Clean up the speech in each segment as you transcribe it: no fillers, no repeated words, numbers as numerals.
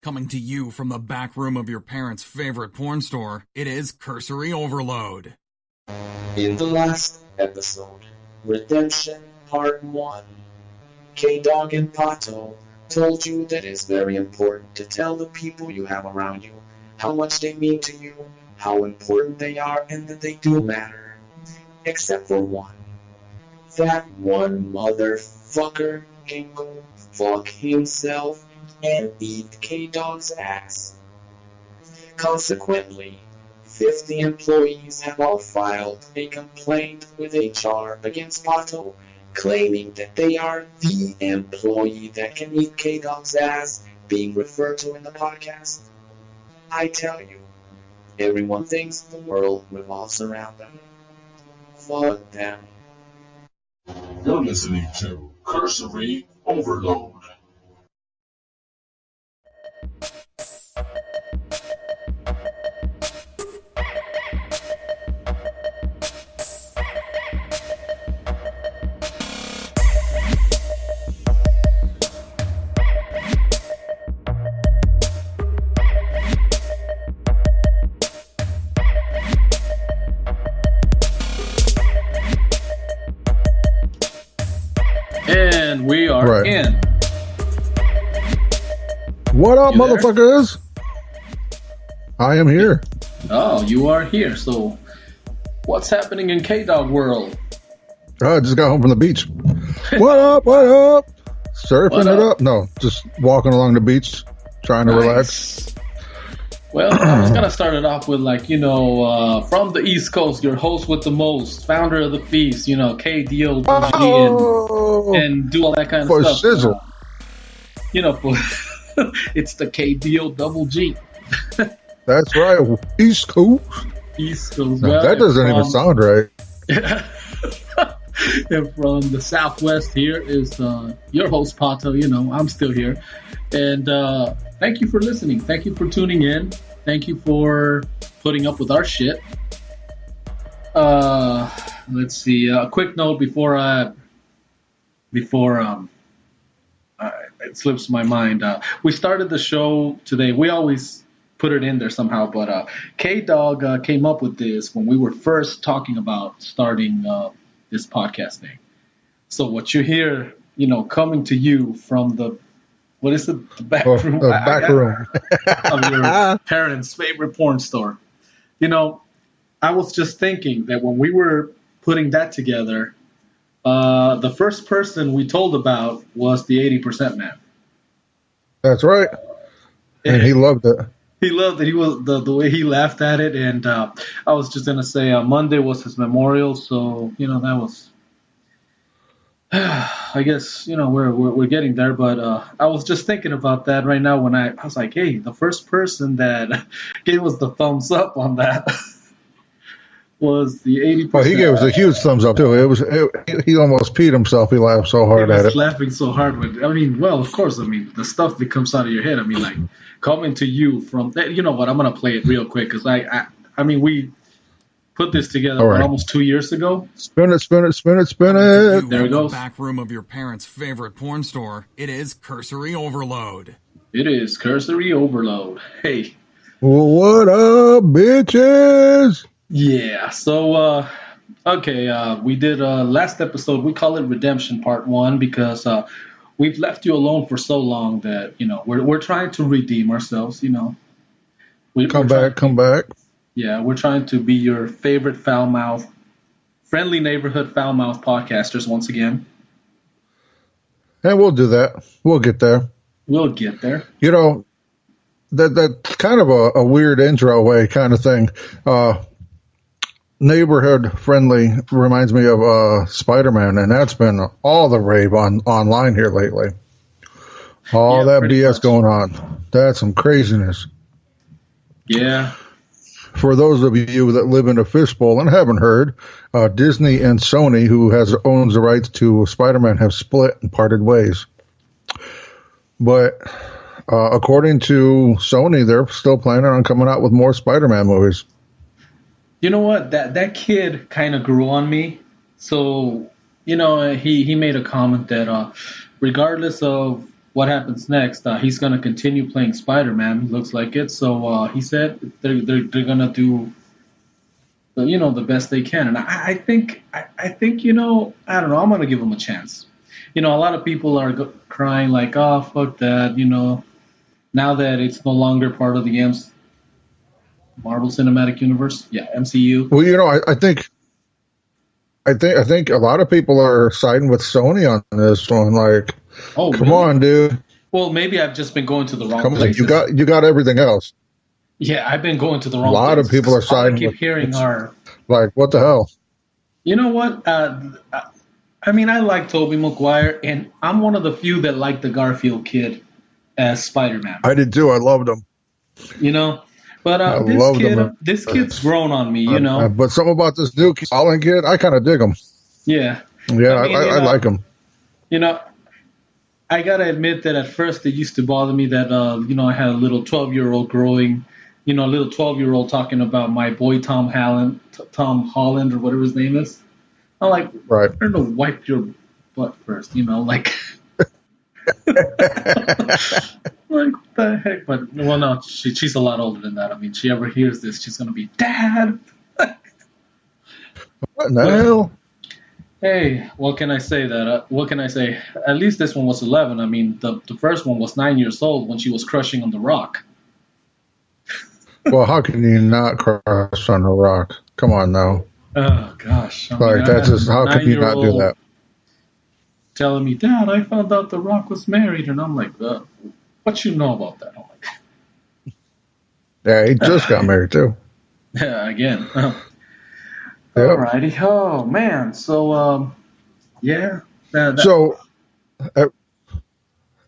Coming to you from the back room of your parents' favorite porn store, it is Cursory Overload. In the last episode, Redemption Part 1, K-dogg and Pato told you that it's very important to tell the people you have around you how much they mean to you, how important they are, and that they do matter. Except for one. That one motherfucker can go fuck himself and eat K-dogg's ass. Consequently, 50 employees have all filed a complaint with HR against Pato, claiming that they are the employee that can eat K-dogg's ass being referred to in the podcast. I tell you, everyone thinks the world revolves around them. Fuck them. You're listening to Cursory Overload. And we are in. What up, motherfuckers? I am here. Oh, you are here. So, what's happening in K-dogg world? I just got home from the beach. What up? What up? Surfing it up? No, just walking along the beach, trying to relax. Well, I was gonna start it off with from the East Coast, your host with the most, founder of the feast, KDO, and do all that kind of stuff. Sizzle. It's the KDO double G. That's right, East Coast. East Coast. No, that doesn't even sound right. And from the Southwest here is your host Pato. I'm still here, and thank you for listening. Thank you for tuning in. Thank you for putting up with our shit. Let's see. A quick note before it slips my mind. We started the show today. We always put it in there somehow, but K-dogg came up with this when we were first talking about starting this podcast thing. So what you hear, coming to you from the the back room? The back room of your parents' favorite porn store. I was just thinking that when we were putting that together, the first person we told about was the 80% man. That's right. And he loved it. He loved it. He was the way he laughed at it. And I was just going to say Monday was his memorial. So, that was, I guess, we're getting there. But I was just thinking about that right now when I was like, hey, the first person that gave us the thumbs up on that was the 80%. Oh, he gave us a huge thumbs up, too. He almost peed himself. He laughed so hard at it. He was laughing so hard. Of course, the stuff that comes out of your head, coming to you from, you know what, I'm going to play it real quick because we put this together almost 2 years ago. Spin it, spin it, spin it, spin it. There it goes. The back room of your parents' favorite porn store, it is Cursory Overload. It is Cursory Overload. Hey. What up, bitches? Yeah, so, we did last episode, we call it Redemption Part 1 because we've left you alone for so long that, we're trying to redeem ourselves, Come back. Yeah, we're trying to be your favorite friendly neighborhood foul-mouthed podcasters once again. And we'll do that. We'll get there. That's kind of a weird intro way kind of thing. Neighborhood friendly reminds me of SpiderMan, and that's been all the rave online here lately. All that BS much going on. That's some craziness. Yeah. For those of you that live in a fishbowl and haven't heard, Disney and Sony, who owns the rights to Spider-Man, have split and parted ways. But according to Sony, they're still planning on coming out with more Spider-Man movies. You know what? That kid kind of grew on me. So, he made a comment that regardless of what happens next? He's gonna continue playing Spider-Man. Looks like it. So he said they're gonna do the best they can. And I think I don't know. I'm gonna give him a chance. A lot of people are crying like, oh fuck that. Now that it's no longer part of the Marvel Cinematic Universe, yeah, MCU. Well, I think a lot of people are siding with Sony on this one. Like, Oh, come really? on, dude. Well, maybe I've just been going to the wrong Come on, places. you got everything else. Yeah, I've been going to the A wrong lot of places. people are All I siding keep with. hearing It's are, like, what the hell? you know what? I mean, I like Tobey Maguire, and I'm one of the few that like the Garfield kid as Spider-Man. I did too. I loved them. You know, but I this loved them. kid's grown on me. But something about this new Holland kid, I kind of dig him. Yeah. Yeah, I mean, I like him. You know, I gotta admit that at first it used to bother me that I had a little 12-year-old a little 12-year-old talking about my boy Tom Holland or whatever his name is. I'm like, Right. better to wipe your butt first, like. Like, what the heck? But, well, no, she's a lot older than that. I mean, she ever hears this, she's going to be, Dad! What in the hell? Hey, what can I say? What can I say? At least this one was 11. I mean, the first one was 9 years old when she was crushing on the rock. Well, how can you not crush on a rock? Come on now. Oh, gosh. That's just, how can you not do that? Telling me, Dad, I found out the rock was married. And I'm like, what you know about that? I'm like, Yeah, he just got married too. yeah, again. Yep. Alrighty. Oh, man. So, yeah. So,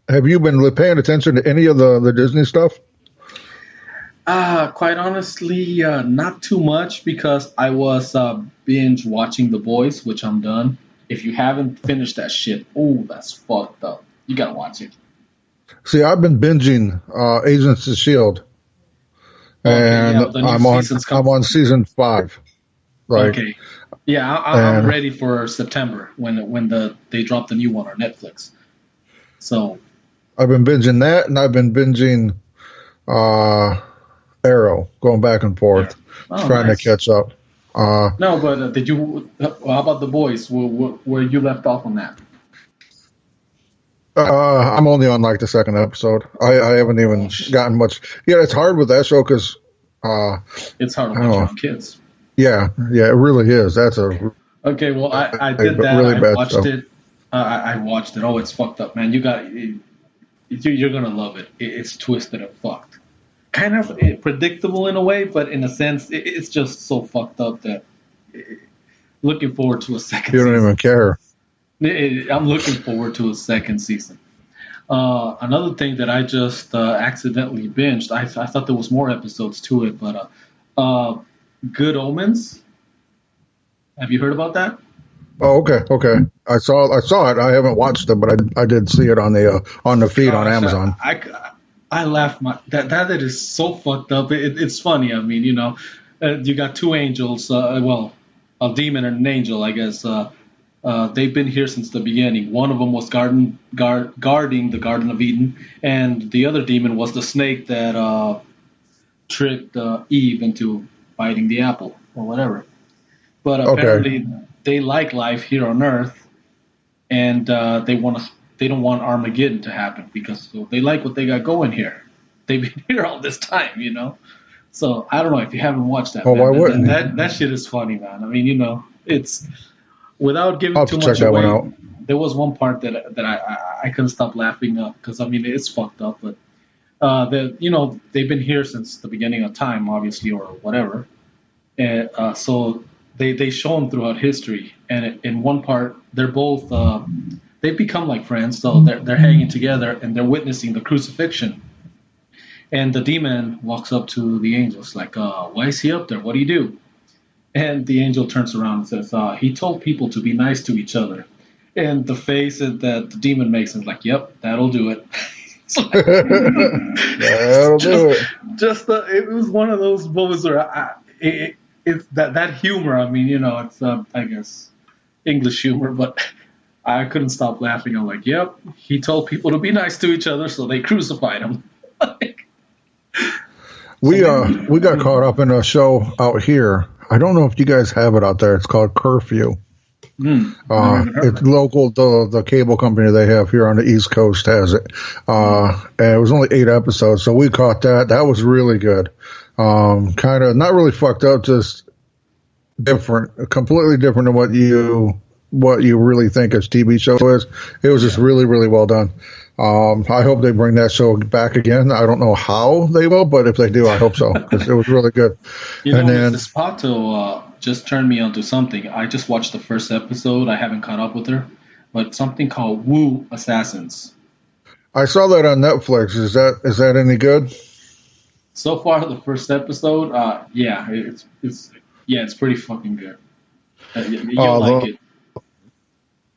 have you been paying attention to any of the Disney stuff? Quite honestly, not too much because I was binge watching The Boys, which I'm done. If you haven't finished that shit, oh, that's fucked up. You gotta watch it. See, I've been binging Agents of S.H.I.E.L.D. And yeah, the new I'm on season 5. Like, okay. Yeah, I'm ready for September when they drop the new one on Netflix. So I've been binging that, and I've been binging Arrow, going back and forth, trying to catch up. No, but did you? How about The Boys? Where you left off on that? I'm only on like the second episode. I haven't even gotten much. Yeah, it's hard with that show because it's hard to watch your own kids. Yeah, it really is. That's a okay. Well, I did that. Really I watched it. I watched it. Oh, it's fucked up, man. You're gonna love it. It's twisted and fucked. Kind of predictable in a way, but in a sense, it's just so fucked up that looking forward to a second season. You don't even care. I'm looking forward to a second season. Another thing that I just accidentally binged, I thought there was more episodes to it, but Good Omens. Have you heard about that? Oh, okay. I saw it. I haven't watched it, but I did see it on the feed on Amazon. I laughed. That is so fucked up. It's funny. I mean, you got two angels. Well, a demon and an angel, I guess. They've been here since the beginning. One of them was guarding the Garden of Eden, and the other demon was the snake that tricked Eve into biting the apple or whatever. But apparently they like life here on Earth, and they don't want Armageddon to happen because they like what they got going here. They've been here all this time, So I don't know if you haven't watched that. Oh, why wouldn't that shit is funny, man. I mean, it's without giving I'll too check much that away. one out. There was one part that I couldn't stop laughing up because I mean it's fucked up, but they've been here since the beginning of time, obviously, or whatever, and so they show them throughout history, and in one part they're both they become like friends, so they're hanging together and they're witnessing the crucifixion. And the demon walks up to the angels like, why is he up there? What do you do? And the angel turns around and says, he told people to be nice to each other. And the face that the demon makes is like, yep, that'll do it. That'll do it. It was one of those moments where it's that humor. I mean, it's I guess English humor, but I couldn't stop laughing. I'm like, yep, he told people to be nice to each other, so they crucified him. We got caught up in a show out here. I don't know if you guys have it out there. It's called Curfew. It's local. The cable company they have here on the East Coast has it. And it was only 8 episodes, so we caught that. That was really good. Kind of not really fucked up, just different, completely different than what you really think a TV show is. It was just really, really well done. I hope they bring that show back again. I don't know how they will, but if they do, I hope so, because it was really good. Mrs. Pato just turned me onto something. I just watched the first episode. I haven't caught up with her, but something called Wu Assassins. I saw that on Netflix. Is that any good? So far, the first episode, it's pretty fucking good. You'll like it.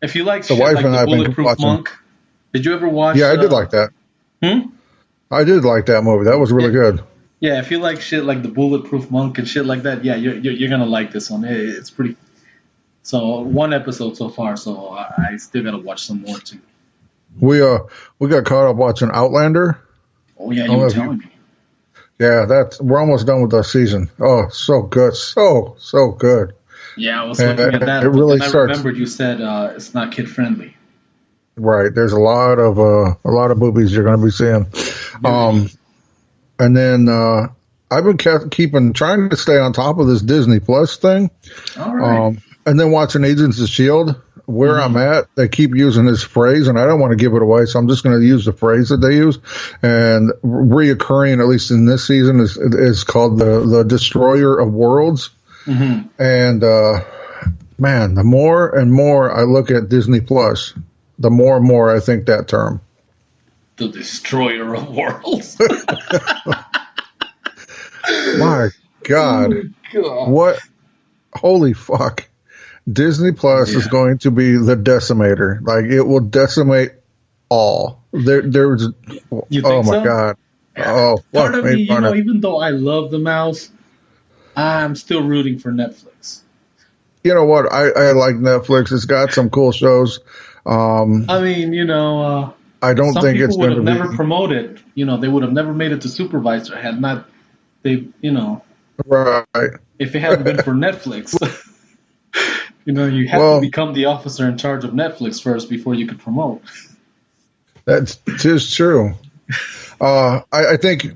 If you like the shit wife like and the I have been Bulletproof watching. Monk, did you ever watch? Yeah, I did like that. I did like that movie. That was really good. Yeah, if you like shit like the Bulletproof Monk and shit like that, yeah, you're gonna like this one. It's pretty. So 1 episode so far, so I still gotta watch some more too. We got caught up watching Outlander. Oh yeah, you were telling me. Yeah, we're almost done with the season. Oh, so good, so good. Yeah, I was looking at that. It really I remembered you said it's not kid friendly. Right. There's a lot of boobies you're going to be seeing. And then I've been trying to stay on top of this Disney Plus thing. All right. And then watching Agents of S.H.I.E.L.D. Where I'm at, they keep using this phrase, and I don't want to give it away, so I'm just going to use the phrase that they use. And reoccurring, at least in this season, is called the Destroyer of Worlds. Mm-hmm. And man, the more and more I look at Disney Plus, the more and more I think that term. The Destroyer of Worlds. My God. Oh, God. What? Holy fuck. Disney Plus is going to be the decimator. Like, it will decimate all. There's. You think oh my so? God. Yeah. Oh, part of me, even though I love the mouse, I'm still rooting for Netflix. You know what? I like Netflix. It's got some cool shows. I mean, I don't think it's going to be. Never promoted. They would have never made it to supervisor had not they. Right. If it hadn't been for Netflix. You have to become the officer in charge of Netflix first before you could promote. That's just true. I think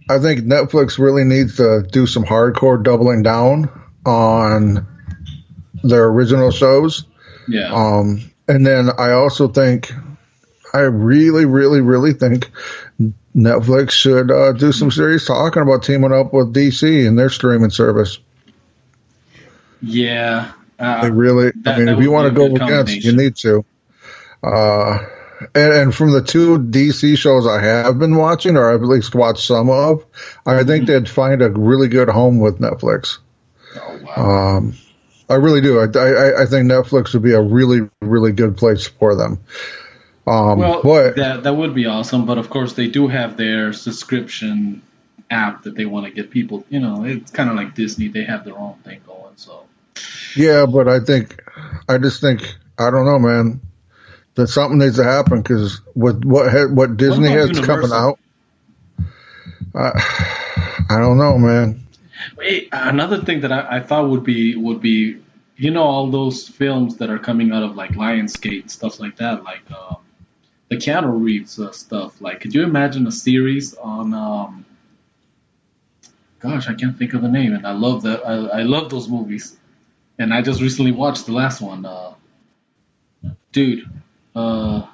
Netflix really needs to do some hardcore doubling down on their original shows. Yeah. And then I also think, I really, really, really think Netflix should do some serious talking about teaming up with DC and their streaming service. Yeah. They really, if you want to go against, you need to. And from the 2 DC shows I have been watching, or I've at least watched some of, I think they'd find a really good home with Netflix. Oh, wow. I really do. I think Netflix would be a really, really good place for them. That would be awesome. But of course, they do have their subscription app that they want to get people. It's kind of like Disney. They have their own thing going. So. Yeah, but I just think, I don't know, man, that something needs to happen, because with what Disney has coming out, I don't know, man. Wait, another thing that I thought would be all those films that are coming out of like Lionsgate and stuff like that, like the Keanu Reeves stuff. Like, could you imagine a series on? Gosh, I can't think of the name, and I love that. I love those movies. And I just recently watched the last one. Dude. Wow.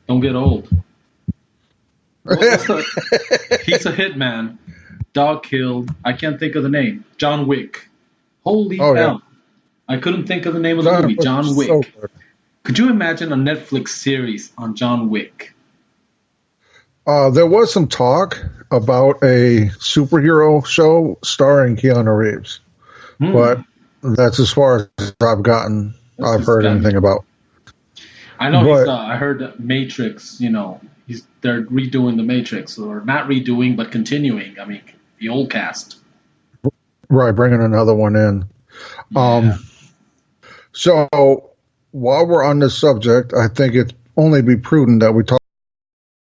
Don't get old. He's a hitman. Dog killed. I can't think of the name. John Wick. Holy hell. Yeah. I couldn't think of the name of the movie. John Wick. So could you imagine a Netflix series on John Wick? There was some talk about a superhero show starring Keanu Reeves, but that's as far as I've gotten. I've heard anything about. I know. I heard Matrix. They're redoing the Matrix, or not redoing, but continuing. I mean, the old cast. Right, bringing another one in. Yeah. So while we're on this subject, I think it's only be prudent that we talk